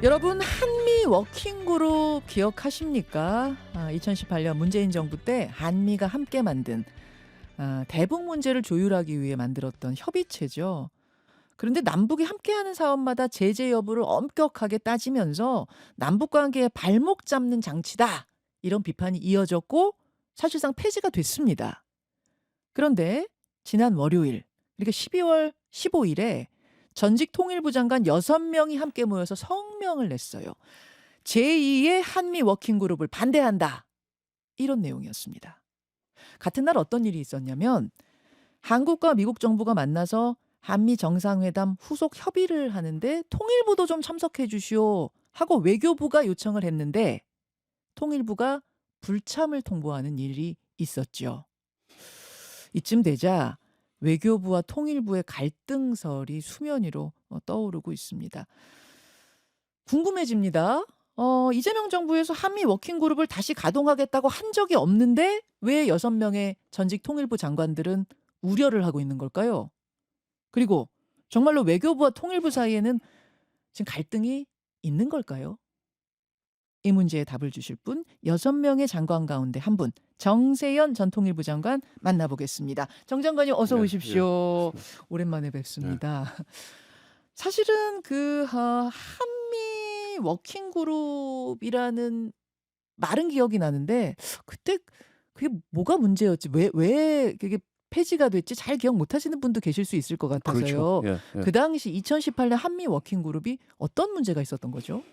여러분 한미 워킹그룹 기억하십니까? 2018년 문재인 정부 때 한미가 함께 만든 대북 문제를 조율하기 위해 만들었던 협의체죠. 그런데 남북이 함께하는 사업마다 제재 여부를 엄격하게 따지면서 남북 관계에 발목 잡는 장치다. 이런 비판이 이어졌고 사실상 폐지가 됐습니다. 그런데 지난 월요일, 그러니까 12월 15일에 전직 통일부 장관 6명이 함께 모여서 성명을 냈어요. 제2의 한미 워킹그룹을 반대한다. 이런 내용이었습니다. 같은 날 어떤 일이 있었냐면 한국과 미국 정부가 만나서 한미 정상회담 후속 협의를 하는데 통일부도 좀 참석해 주시오 하고 외교부가 요청을 했는데 통일부가 불참을 통보하는 일이 있었죠. 이쯤 되자 외교부와 통일부의 갈등설이 수면 위로 떠오르고 있습니다. 궁금해집니다. 이재명 정부에서 한미 워킹그룹을 다시 가동하겠다고 한 적이 없는데 왜 6명의 전직 통일부 장관들은 우려를 하고 있는 걸까요? 그리고 정말로 외교부와 통일부 사이에는 지금 갈등이 있는 걸까요? 이 문제에 답을 주실 분 6명의 장관 가운데 한 분 정세현 전 통일부 장관 만나보겠습니다. 정 장관님 어서 예, 오십시오. 예. 오랜만에 뵙습니다. 사실은 한미 워킹그룹이라는 말은 기억이 나는데 그때 그게 뭐가 문제였지? 왜 그게 폐지가 됐지? 잘 기억 못 하시는 분도 계실 수 있을 것 그렇죠. 같아서요. 예, 예. 그 당시 2018년 한미 워킹그룹이 어떤 문제가 있었던 거죠?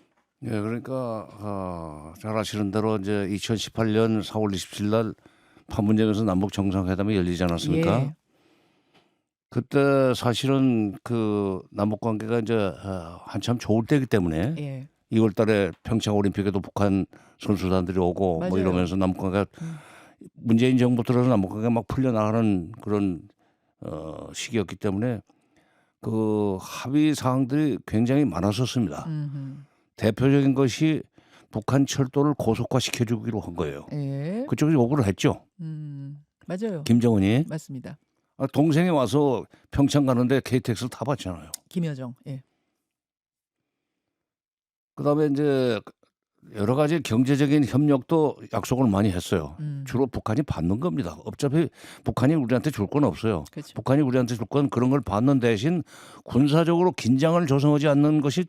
예, 그러니까 잘 아시는 대로 이제 2018년 4월 27일 날 판문점에서 남북 정상회담이 열리지 않았습니까? 예. 그때 사실은 그 남북 관계가 이제 한참 좋을 때이기 때문에 예. 2월 달에 평창 올림픽에도 북한 선수단들이 오고 뭐 맞아요. 이러면서 남북 관계가 음. 문재인 정부 들어서 남북 관계가 막 풀려나가는 그런 시기였기 때문에 그 합의 사항들이 굉장히 많았었습니다. 음흠. 대표적인 것이 북한 철도를 고속화시켜 주기로 한 거예요. 예. 그쪽이 요구를 했죠. 맞아요. 김정은이. 맞습니다. 동생이 와서 평창 가는데 KTX를 타봤잖아요. 김여정. 예. 그다음에 이제 여러 가지 경제적인 협력도 약속을 많이 했어요. 음. 주로 북한이 받는 겁니다. 어차피 북한이 우리한테 줄 건 없어요. 그렇죠. 북한이 우리한테 줄 건 그런 걸 받는 대신 군사적으로 긴장을 조성하지 않는 것이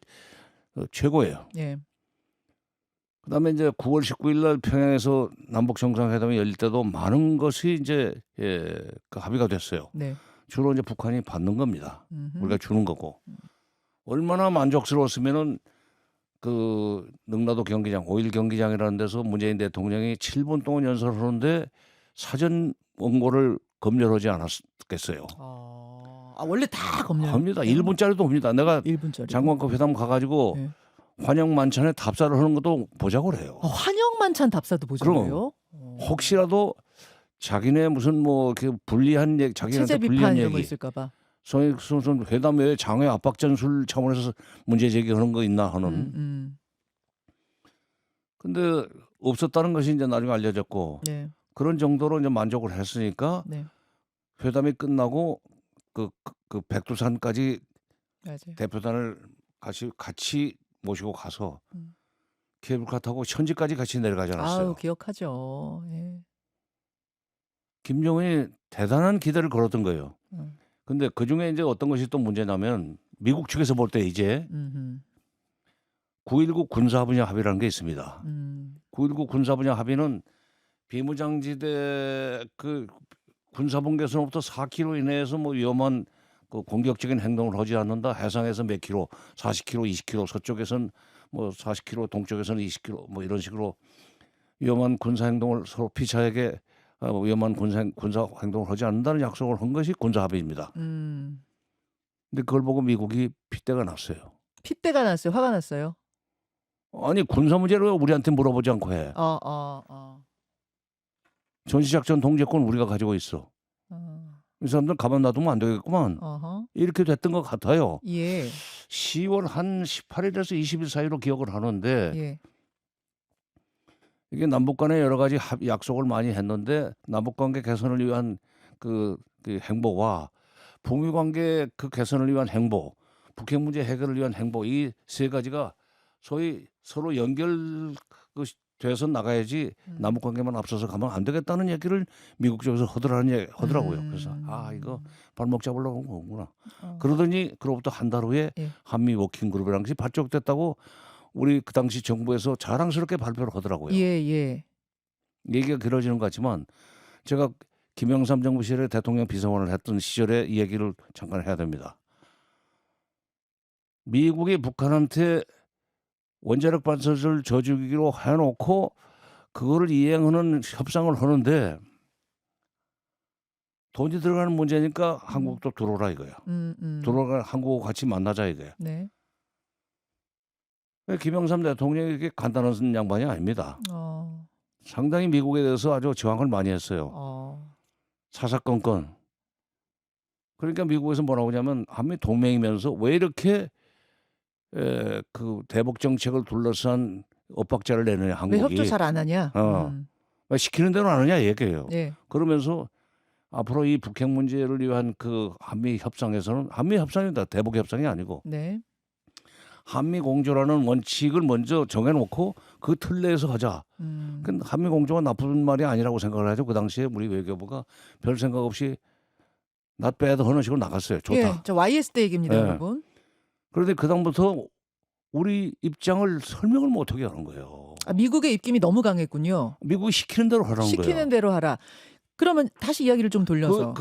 최고예요. 예. 그다음에 이제 9월 19일 날 평양에서 남북 정상회담이 열릴 때도 많은 것이 이제 그 합의가 됐어요. 네. 주로 이제 북한이 받는 겁니다. 음흠. 우리가 주는 거고. 얼마나 만족스러웠으면은 그 능라도 경기장, 5일 경기장이라는 데서 문재인 대통령이 7분 동안 연설하는데 사전 원고를 검열하지 않았겠어요. 원래 다 검열. 합니다. 1분짜리도 옵니다. 내가 1분짜리. 장관급 회담 가가지고 예. 환영 만찬에 답사를 하는 것도 보자고 그래요. 환영 만찬 답사도 보자고요. 그럼. 혹시라도 자기네 무슨 뭐 이렇게 불리한 얘기, 자기한테 체제 불리한 비판 이런 거 얘기, 있을까봐. 무슨 회담 외에 장외 압박 전술 차원에서 문제 제기하는 거 있나 하는. 근데 없었다는 것이 이제 나중에 알려졌고 네. 그런 정도로 이제 만족을 했으니까 네. 회담이 끝나고 그 백두산까지 맞아요. 대표단을 같이 모시고 가서 음. 케이블카 타고 현지까지 같이 내려가지 않았어요. 아우 기억하죠. 예. 김정은이 대단한 기대를 걸었던 거예요. 음. 근데 그중에 이제 어떤 것이 또 문제냐면 미국 측에서 볼 때 이제 음흠. 9.19 군사 분야 합의라는 게 있습니다. 9.19 군사 분야 합의는 비무장지대 그 군사 분계선으로부터 4km 이내에서 뭐 위험한 그 공격적인 행동을 하지 않는다. 해상에서 몇 킬로, 40km, 20km, 서쪽에선 뭐 40km, 동쪽에서는 20km 뭐 이런 식으로 위험한 군사 행동을 서로 피차에게 위험한 군사 행동을 하지 않는다는 약속을 한 것이 군사 합의입니다. 근데 그걸 보고 미국이 핏대가 났어요. 핏대가 났어요. 화가 났어요. 아니 군사 문제를 왜 우리한테 물어보지 않고 해. 전시작전 통제권 우리가 가지고 있어. 이 사람들 가만 놔두면 안 되겠구만. 이렇게 됐던 것 같아요. 예. 10월 한 18일에서 20일 사이로 기억을 하는데 예. 이게 남북 간에 여러 가지 약속을 많이 했는데 남북 관계 개선을 위한 그 행보와 북미 관계 그 개선을 위한 행보, 북핵 문제 해결을 위한 행보 이 세 가지가 소위 서로 돼서 나가야지 남북 관계만 앞서서 가면 안 되겠다는 얘기를 미국 쪽에서 하더라고요. 그래서 이거 발목 잡으려고 온 거구나. 어. 그러더니 그로부터 한 달 후에 예. 한미 워킹 그룹이라는 것이 발족됐다고 우리 그 당시 정부에서 자랑스럽게 발표를 하더라고요. 예. 얘기가 길어지는 것 같지만 제가 김영삼 정부 시절에 대통령 비서관을 했던 시절에 이 얘기를 잠깐 해야 됩니다. 미국이 북한한테 원자력 발사를 져주기로 해놓고 그거를 이행하는 협상을 하는데 돈이 들어가는 문제니까 한국도 들어오라 이거야. 들어오라 한국하고 같이 만나자 이거야. 네. 김영삼 대통령이 이렇게 간단한 양반이 아닙니다. 어. 상당히 미국에 대해서 아주 저항을 많이 했어요. 사사건건. 그러니까 미국에서 뭐라고 하냐면 한미 동맹이면서 왜 이렇게 그 대북 정책을 둘러싼 엇박자를 내느냐 왜 한국이. 협조 잘 안 하냐? 왜 시키는 대로 안 하냐 얘기해요. 예. 그러면서 앞으로 이 북핵 문제를 위한 그 한미 협상에서는 한미 협상이다. 대북 협상이 아니고 네. 한미 공조라는 원칙을 먼저 정해놓고 그 틀 내에서 하자. 근데 한미 공조가 나쁜 말이 아니라고 생각을 하죠. 그 당시에 우리 외교부가 별 생각 없이 not bad 하는 식으로 나갔어요. 좋다. 예. 저 YS 때 얘기입니다, 예. 여러분. 그런데 그다음부터 우리 입장을 설명을 못하게 하는 거예요. 미국의 입김이 너무 강했군요. 미국이 시키는 대로 하라는 거예요. 시키는 대로 하라. 그러면 다시 이야기를 좀 돌려서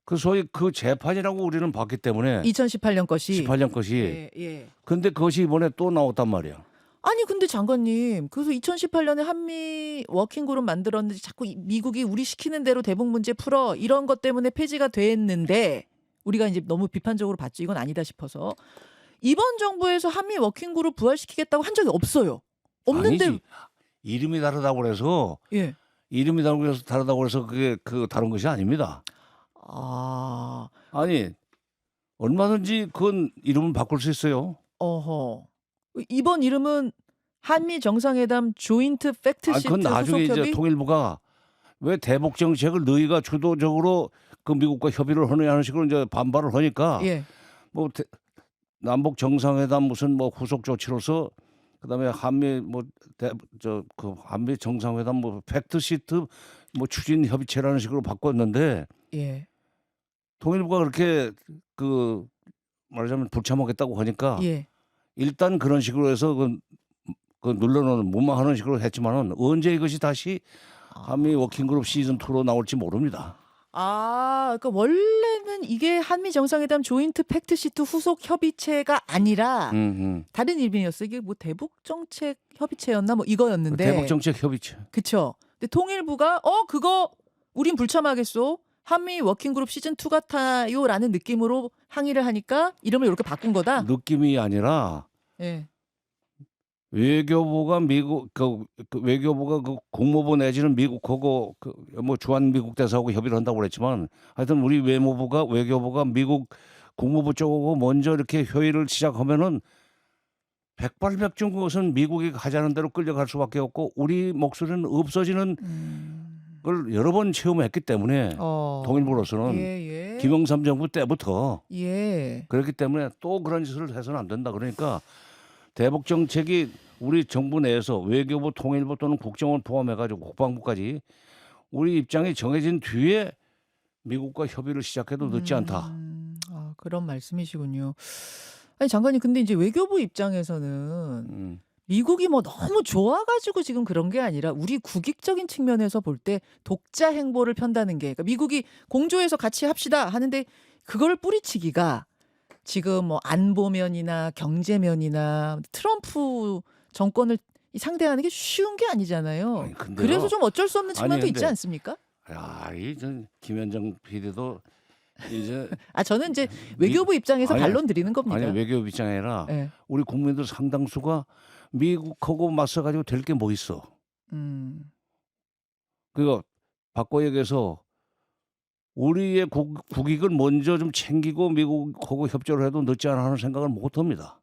그 소위 그 재판이라고 우리는 봤기 때문에 2018년 것이 18년 것이. 예. 근데 그것이 이번에 또 나왔단 말이야. 아니 근데 장관님, 그래서 2018년에 한미 워킹그룹 만들었는데 자꾸 미국이 우리 시키는 대로 대북 문제 풀어 이런 것 때문에 폐지가 됐는데 우리가 이제 너무 비판적으로 봤죠. 이건 아니다 싶어서 이번 정부에서 한미 워킹그룹 부활시키겠다고 한 적이 없어요. 없는데 아니지. 이름이 다르다고 그래서 예. 이름이 다르다고 그래서 그게 다른 것이 아닙니다. 아니 얼마든지 그건 이름을 바꿀 수 있어요. 어허. 이번 이름은 한미 정상회담 조인트 팩트시트 그건 나중에 후속 협의? 이제 통일부가 왜 대북 정책을 너희가 주도적으로 그 미국과 협의를 하느냐 하는 식으로 이제 반발을 하니까 예. 뭐 남북 정상회담 무슨 뭐 후속 조치로서 그다음에 한미 한미 정상회담 뭐 팩트시트 뭐 추진 협의체라는 식으로 바꿨는데 예. 통일부가 그렇게 말하자면 불참하겠다고 하니까 예. 일단 그런 식으로 해서 그 눌러놓는 무마하는 식으로 했지만은 언제 이것이 다시 한미 워킹그룹 시즌 2로 나올지 모릅니다. 그러니까 원래는 이게 한미 정상회담 조인트 팩트시트 후속 협의체가 아니라 다른 이름이었어요. 이게 뭐 대북 정책 협의체였나 뭐 이거였는데. 대북 정책 협의체. 그렇죠. 근데 통일부가 그거 우린 불참하겠소. 한미 워킹그룹 시즌 2 같아요라는 느낌으로 항의를 하니까 이름을 이렇게 바꾼 거다. 느낌이 아니라 예. 외교부가 외교부가 그 국무부 내지는 미국하고 뭐 주한 미국 대사하고 협의를 한다고 그랬지만 하여튼 우리 외교부가 미국 국무부 쪽하고 먼저 이렇게 회의를 시작하면은 백발백중 그것은 미국이 하자는 대로 끌려갈 수밖에 없고 우리 목소리는 없어지는 걸 여러 번 체험했기 때문에 통일부로서는 김영삼 정부 때부터 그렇기 때문에 또 그런 짓을 해서는 안 된다. 그러니까 대북 정책이 우리 정부 내에서 외교부, 통일부 또는 국정원 포함해가지고 국방부까지 우리 입장이 정해진 뒤에 미국과 협의를 시작해도 늦지 않다. 그런 말씀이시군요. 아니 장관님, 근데 이제 외교부 입장에서는 미국이 뭐 너무 좋아가지고 지금 그런 게 아니라 우리 국익적인 측면에서 볼 때 독자 행보를 편다는 게, 그러니까 미국이 공조해서 같이 합시다 하는데 그걸 뿌리치기가 지금 뭐 안보면이나 경제면이나 트럼프 정권을 상대하는 게 쉬운 게 아니잖아요. 그래서 좀 어쩔 수 없는 측면도 있지 않습니까? 김현정 PD도 이제 저는 이제 외교부 입장에서 반론 드리는 겁니다. 아니 외교부 입장이 아니라 우리 국민들 상당수가 미국하고 맞서가지고 될 게 뭐 있어. 그거 바꿔 얘기해서 우리의 국익을 먼저 좀 챙기고 미국하고 협조를 해도 늦지 않아 하는 생각을 못합니다.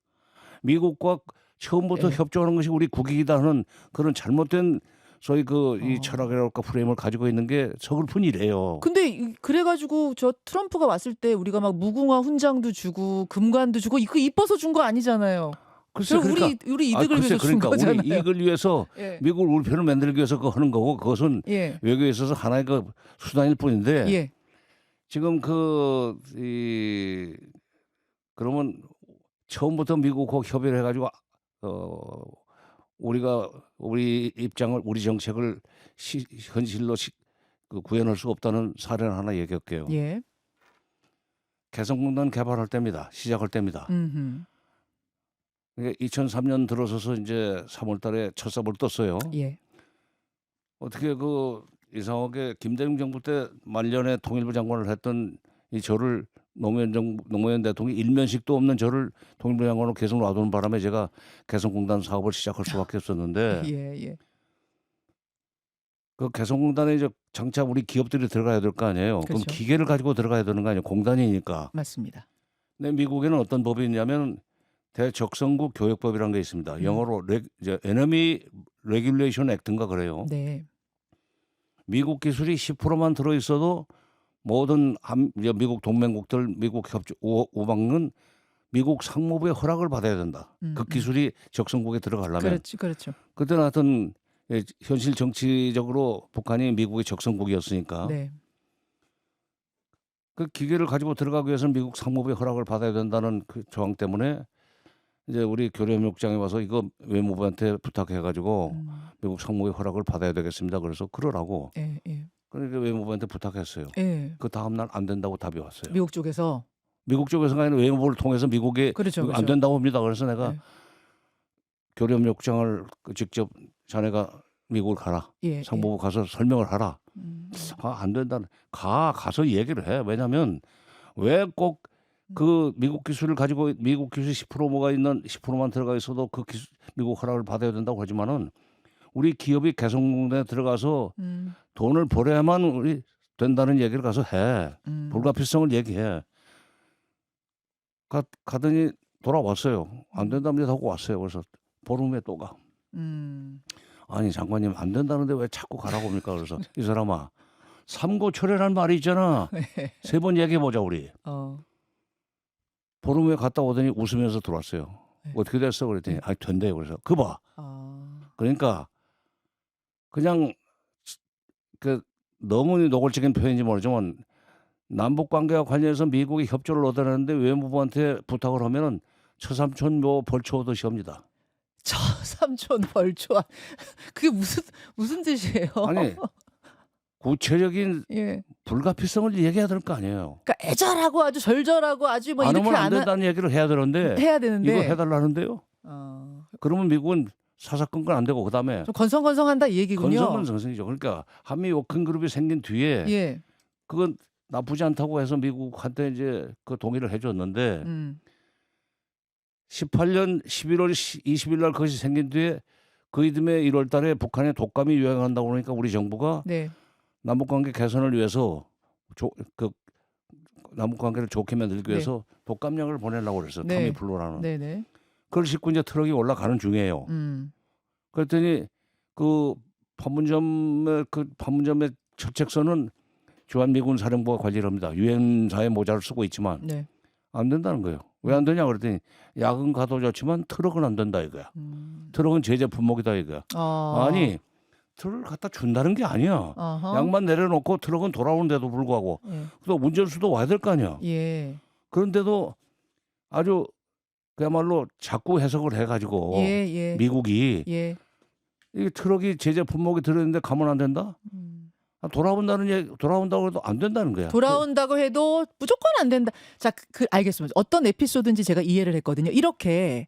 미국과 처음부터 협조하는 것이 우리 국익이다 하는 그런 잘못된 소위 이 철학이랄까 프레임을 가지고 있는 게 서글픈 일이에요. 근데 그래가지고 저 트럼프가 왔을 때 우리가 막 무궁화 훈장도 주고 금관도 주고 이거 이뻐서 준 거 아니잖아요. 글쎄 그럼 그러니까 우리 이득을 위해서 준 그러니까 거잖아요. 우리 이익을 위해서 예. 미국을 우리 편을 만들기 위해서 그거 하는 거고 그것은 예. 외교에 있어서 하나의 그 수단일 뿐인데 예. 지금 그러면 처음부터 미국하고 협의를 해가지고 우리가 우리 입장을 우리 정책을 현실로 그 구현할 수 없다는 사례를 하나 얘기할게요. 예. 개성공단 개발할 때입니다. 시작할 때입니다. 음흠. 이게 2003년 들어서서 이제 3월달에 첫 삽을 떴어요. 예. 어떻게 이상하게 김대중 정부 때 말년에 통일부 장관을 했던 이 저를 노무현 대통령이 일면식도 없는 저를 통일부 장관으로 계속 놔두는 바람에 제가 개성공단 사업을 시작할 수밖에 없었는데 예. 예. 그 개성공단에 이제 장차 우리 기업들이 들어가야 될 거 아니에요. 그럼 그렇죠. 기계를 가지고 들어가야 되는 거 아니에요. 공단이니까. 맞습니다. 근데 미국에는 어떤 법이 있냐면 대적성국 교육법이라는 게 있습니다. 영어로 Enemy Regulation Act인가 그래요. 네. 미국 기술이 10%만 들어 있어도 모든 미국 동맹국들, 미국 우방은 미국 상무부의 허락을 받아야 된다. 그 기술이 적성국에 들어가려면. 그렇죠. 그때는 하여튼 현실 정치적으로 북한이 미국의 적성국이었으니까 네. 그 기계를 가지고 들어가기 위해서는 미국 상무부의 허락을 받아야 된다는 그 조항 때문에 이제 우리 교류협력장에 와서 이거 외무부한테 부탁해가지고 미국 상무부의 허락을 받아야 되겠습니다. 그래서 그러라고. 예. 예. 그러니까 외무부한테 부탁했어요. 예. 그 다음 날 안 된다고 답이 왔어요. 미국 쪽에서 미국 쪽에서가 아니라 외무부를 통해서 미국에 그렇죠. 안 된다고 합니다. 그래서 내가 네. 교류협력장을 직접 자네가 미국을 가라. 예. 상무부 가서 설명을 하라. 안 된다는. 가서 얘기를 해. 왜냐하면 왜 꼭 그 미국 기술을 가지고 미국 기술 10% 뭐가 있는 10%만 들어가 있어도 그 미국 허락을 받아야 된다고 하지만은 우리 기업이 개성공단에 들어가서 돈을 벌어야만 우리 된다는 얘기를 가서 해. 불가피성을 얘기해. 가더니 돌아왔어요. 안 된답니다 하고 왔어요. 그래서 보름 후에 또 가. 아니 장관님 안 된다는데 왜 자꾸 가라고 합니까? 그래서 이 사람아 삼고초려란 말이 있잖아. 네. 3번 얘기해 보자 우리. 보름 후에 갔다 오더니 웃으면서 들어왔어요. 네. 어떻게 됐어? 그랬더니 된대요. 그래서 그 봐. 그러니까 그냥 너무 노골적인 표현인지 모르지만 남북 관계와 관련해서 미국이 협조를 얻어내는데 외무부한테 부탁을 하면은 처삼촌 벌초 오듯이 합니다. 처삼촌 벌초한 그게 무슨 뜻이에요? 아니 구체적인 예. 불가피성을 얘기해야 될 거 아니에요. 그러니까 애절하고 아주 절절하고 아주 뭐 안 이렇게 하면 안 된다는 얘기를 해야 되는데 해야 되는데 이거 해달라는데요. 그러면 미국은 사사건건 안 되고 그다음에 좀 건성건성한다 이 얘기군요. 건성건성이죠. 그러니까 한미 워킹 그룹이 생긴 뒤에 예. 그건 나쁘지 않다고 해서 미국한테 이제 그 동의를 해줬는데 18년 11월 20일 날 그것이 생긴 뒤에 그 이듬해 1월 달에 북한에 독감이 유행한다고 그러니까 우리 정부가 네. 남북관계 개선을 위해서 남북관계를 좋게 만들기 위해서 독감약을 보내려고 그랬어요. 네. 타미플루라는. 네네. 그걸 싣고 이제 트럭이 올라가는 중이에요. 그랬더니 그 판문점의 철책선은 주한미군 사령부가 관리를 합니다. 유엔사의 모자를 쓰고 있지만 네. 안 된다는 거예요. 왜 안 되냐 그랬더니 약은 가도 좋지만 트럭은 안 된다 이거야. 트럭은 제재 품목이다 이거야. 아니 트럭을 갖다 준다는 게 아니야. 약만 내려놓고 트럭은 돌아오는데도 불구하고 또 운전수도 와야 될 거 아니야. 예. 그런데도 아주 그야말로 자꾸 해석을 해가지고 예. 미국이 예. 이 트럭이 제재 품목이 들어있는데 가면 안 된다? 돌아온다고 해도 안 된다는 거야. 돌아온다고 해도 무조건 안 된다. 자, 알겠습니다. 어떤 에피소드인지 제가 이해를 했거든요. 이렇게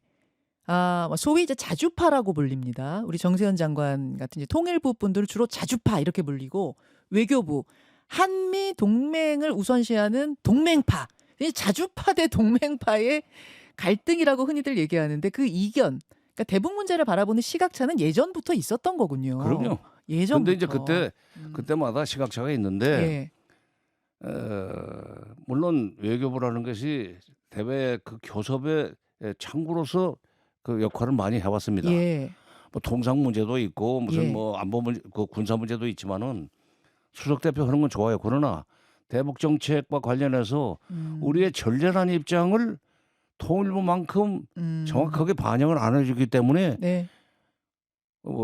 소위 이제 자주파라고 불립니다. 우리 정세현 장관 같은 이제 통일부 분들을 주로 자주파 이렇게 불리고 외교부 한미 동맹을 우선시하는 동맹파. 자주파 대 동맹파의 갈등이라고 흔히들 얘기하는데 그 이견, 그러니까 대북 문제를 바라보는 시각차는 예전부터 있었던 거군요. 그럼요. 예전부터. 근데 이제 그때마다 시각차가 있는데 물론 외교부라는 것이 대외 그 교섭의 창구로서 그 역할을 많이 해왔습니다. 뭐 통상 문제도 있고 무슨 뭐 안보 문제, 그 군사 문제도 있지만은 수석 대표 하는 건 좋아요. 그러나 대북 정책과 관련해서 우리의 전련한 입장을 통일부만큼 음. 정확하게 반영을 안 해주기 때문에 네.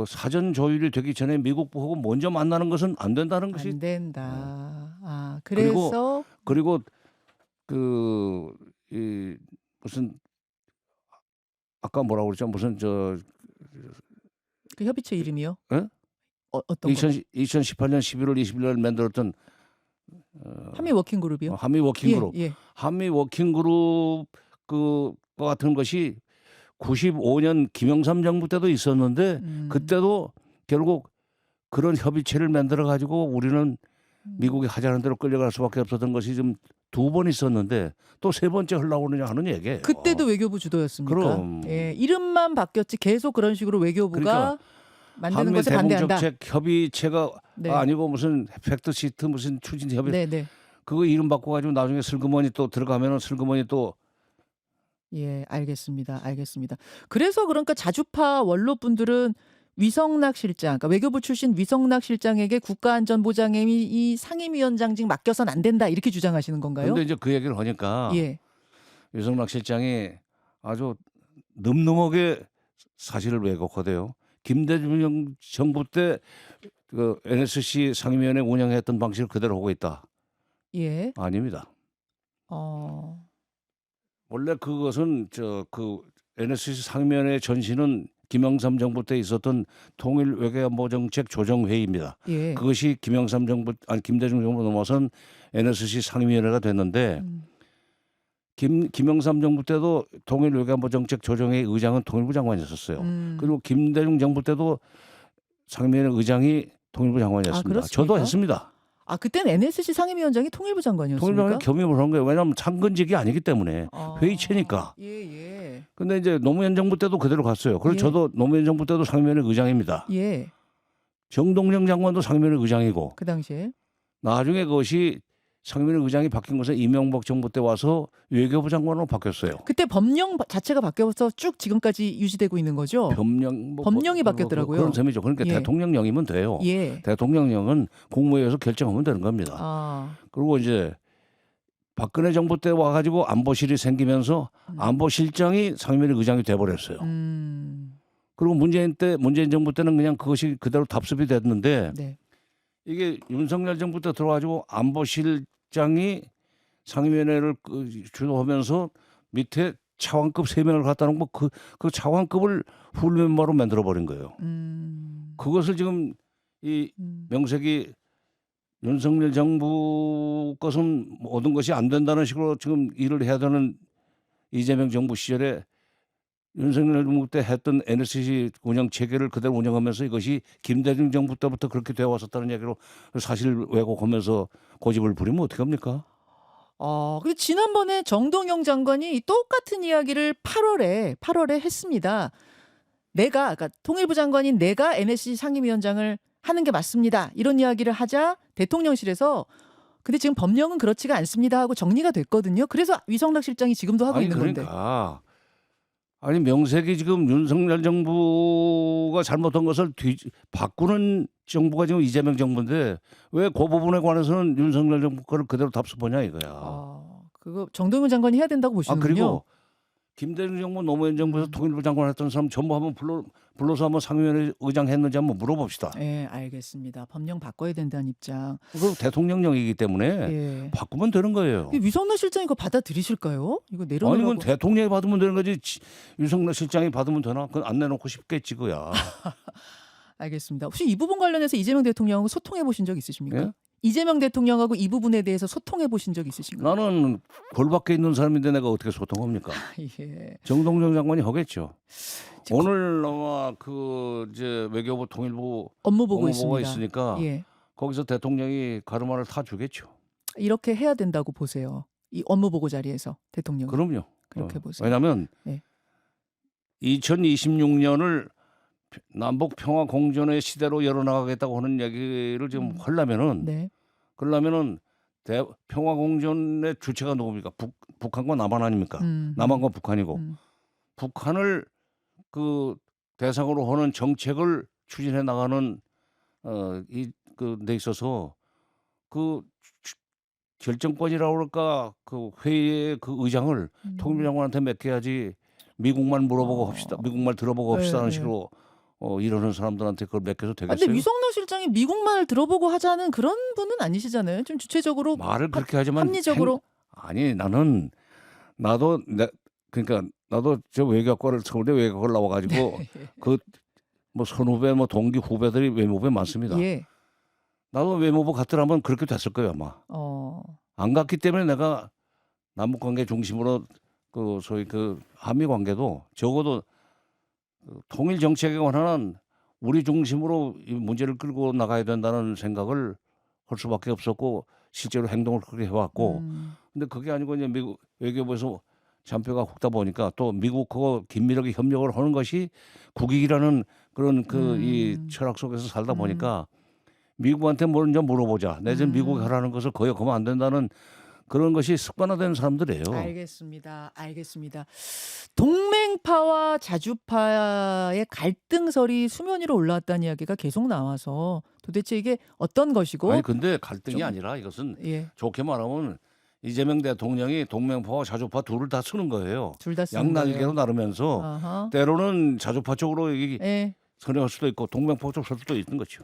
사전 조율이 되기 전에 미국하고 먼저 만나는 것은 안 된다는 것이 안 된다. 그리고 그래서 그리고 이 무슨 아까 뭐라고 그랬죠? 무슨 그 협의체 이름이요? 예? 어떤 거? 2018년 11월 20일 날 만들었던 한미 워킹 그룹이요? 한미 워킹 예, 그룹. 예. 한미 워킹 그룹 그 같은 것이 95년 김영삼 정부 때도 있었는데 그때도 결국 그런 협의체를 만들어 가지고 우리는 미국이 하자는 대로 끌려갈 수밖에 없었던 것이 좀 2번 있었는데 또 3번째 하려고 그러냐 하는 얘기예요. 그때도 외교부 주도였습니까? 그럼. 예, 이름만 바뀌었지 계속 그런 식으로 외교부가 그러니까 만드는 한미 것에 반대한다. 대북정책 협의체가 네. 아니고 무슨 팩트시트 무슨 추진 협의 네, 네. 그거 이름 바꿔 가지고 나중에 슬그머니 또 들어가면은 슬그머니 또 예, 알겠습니다. 알겠습니다. 그래서 그러니까 자주파 원로분들은 위성락 실장, 그러니까 외교부 출신 위성락 실장에게 국가안전보장회의 이 상임위원장직 맡겨선 안 된다 이렇게 주장하시는 건가요? 근데 이제 그 얘기를 하니까 예. 유성락 실장이 아주 늠름하게 사실을 왜곡하대요. 김대중 정부 때 그 NSC 상임위원회 운영했던 방식을 그대로 하고 있다. 예. 아닙니다. 원래 그것은 그 NSC 상임위원회 전신은 김영삼 정부 때 있었던 통일 외교안보정책 조정회의입니다. 예. 그것이 김대중 정부 넘어선 NSC 상임위원회가 됐는데 김영삼 정부 때도 통일 외교안보정책 조정회의 의장은 통일부 장관이었어요. 그리고 김대중 정부 때도 상임위원회 의장이 통일부 장관이었습니다. 그렇습니까? 저도 했습니다. 그때는 NSC 상임위원장이 통일부 장관이었습니까? 통일부 장관이 겸임을 한 거예요. 왜냐하면 창근직이 아니기 때문에 회의체니까. 예. 근데 이제 노무현 정부 때도 그대로 갔어요. 그리고 예. 저도 노무현 정부 때도 상임위원회 의장입니다. 예. 정동영 장관도 상임위원회 의장이고 그 당시에 나중에 그것이 상임위원회 의장이 바뀐 것은 이명박 정부 때 와서 외교부 장관으로 바뀌었어요. 그때 법령 자체가 바뀌어서 쭉 지금까지 유지되고 있는 거죠? 법령이 바뀌었더라고요. 그런 셈이죠. 그러니까 예. 대통령령이면 돼요. 예. 대통령령은 국무회의에서 결정하면 되는 겁니다. 그리고 이제 박근혜 정부 때 와가지고 안보실이 생기면서 안보실장이 상임위원회 의장이 돼버렸어요. 그리고 문재인 정부 때는 그냥 그것이 그대로 답습이 됐는데 네. 이게 윤석열 정부 때 들어가지고 안보실장이 상임위원회를 주도하면서 밑에 차관급 3명을 갖다 놓고 그 차관급을 풀멤버로 만들어 버린 거예요. 그것을 지금 이 명색이 윤석열 정부 것은 모든 것이 안 된다는 식으로 지금 일을 해야 되는 이재명 정부 시절에 윤석열 정부 때 했던 NSC 운영 체계를 그대로 운영하면서 이것이 김대중 정부 때부터 그렇게 되어 왔었다는 얘기로 사실 왜곡하면서 고집을 부리면 어떡합니까? 근데 지난번에 정동영 장관이 똑같은 이야기를 8월에 했습니다. 그러니까 통일부 장관인 내가 NSC 상임위원장을 하는 게 맞습니다. 이런 이야기를 하자 대통령실에서 근데 지금 법령은 그렇지가 않습니다 하고 정리가 됐거든요. 그래서 위성락 실장이 지금도 하고 있는 건데. 아니 명색이 지금 윤석열 정부가 잘못한 것을 바꾸는 정부가 지금 이재명 정부인데 왜 그 부분에 관해서는 윤석열 정부 거를 그대로 답습하냐 이거야. 그거 정동영 장관이 해야 된다고 보시는군요. 그리고 김대중 정부, 노무현 정부에서 통일부 장관 했던 사람 전부 한번 불러서 한번 상임위원회 의장 했는지 한번 물어봅시다. 네, 알겠습니다. 법령 바꿔야 된다는 입장. 그리고 대통령령이기 때문에 바꾸면 되는 거예요. 위성락 실장이 이거 받아들이실까요? 이거 내려놓으라고. 아니 그건 대통령이 받으면 되는 거지. 윤석열 실장이 받으면 되나? 그건 안 내놓고 싶겠지 그야. 알겠습니다. 혹시 이 부분 관련해서 이재명 대통령하고 소통해 보신 적 있으십니까? 예? 이재명 대통령하고 이 부분에 대해서 소통해 보신 적 있으신가요? 나는 골 밖에 있는 사람인데 내가 어떻게 소통합니까? 예. 정동영 장관이 하겠죠. 오늘 아마 이제 외교부 통일부 업무보고 업무보고가 있습니다. 있으니까 예. 거기서 대통령이 가르마를 타 주겠죠. 이렇게 해야 된다고 보세요. 이 업무보고 자리에서 대통령이. 그럼요. 그렇게 보세요. 왜냐하면 2026년을 남북 평화 공존의 시대로 열어나가겠다고 하는 얘기를 지금 하려면은 그러려면은 평화 공존의 주체가 누굽니까? 북한과 남한 아닙니까? 남한과 북한이고 북한을 그 대상으로 하는 정책을 추진해 나가는 데 있어서 결정권이라고 그럴까 그 회의의 그 의장을 통일부장관한테 맡겨야지 미국만 물어보고 합시다. 미국말 들어보고 합시다 하는 네. 식으로 이러는 사람들한테 그걸 맡겨도 아, 근데 되겠어요? 유성남 실장이 미국말 들어보고 하자는 그런 분은 아니시잖아요. 좀 주체적으로 말을 그렇게 하지만 합리적으로 아니 나도 그러니까 나도 저 외교학과를 서울대 외교학과를 나와가지고 그 뭐 선후배 뭐 동기 후배들이 외무부에 많습니다. 예. 나도 외무부 갔더라면 그렇게 됐을 거예요 아마. 안 갔기 때문에 내가 남북 관계 중심으로 그 소위 그 한미 관계도 적어도 그 통일 정책에 관한 우리 중심으로 이 문제를 끌고 나가야 된다는 생각을 할 수밖에 없었고 실제로 행동을 그렇게 해왔고 근데 그게 아니고 이제 미국 외교부에서 잔뼈가 굵다 보니까 또 미국하고 긴밀하게 협력을 하는 것이 국익이라는 그런 그 이 철학 속에서 살다 보니까 미국한테 뭘 이제 물어보자. 내전 미국이 하라는 것을 거역하면 안 된다는 그런 것이 습관화된 사람들이에요. 알겠습니다. 알겠습니다. 동맹파와 자주파의 갈등설이 수면 위로 올라왔다는 이야기가 계속 나와서 도대체 이게 어떤 것이고 아니 근데 갈등이 좀- 아니라 이것은 예, 좋게 말하면 이재명 대통령이 동맹파와 자주파 둘을 다 쓰는 거예요. 둘 다 쓰는 양날개로 거예요. 나르면서 아하. 때로는 자주파 쪽으로 이게 예, 선회할 수도 있고 동맹파 쪽으로 설 수도 있는 거죠.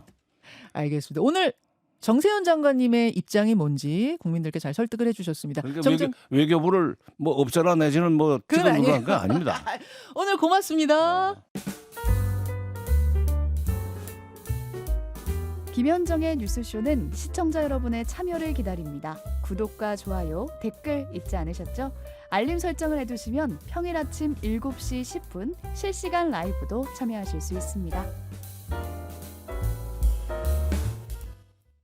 알겠습니다. 오늘 정세현 장관님의 입장이 뭔지 국민들께 잘 설득을 해주셨습니다. 그러니까 외교부를 뭐 없애라 내지는 뭐 그건 찍어놓는 거 아닙니다. 오늘 고맙습니다. 김현정의 뉴스쇼는 시청자 여러분의 참여를 기다립니다. 구독과 좋아요, 댓글 잊지 않으셨죠? 알림 설정을 해두시면 평일 아침 7시 10분 실시간 라이브도 참여하실 수 있습니다.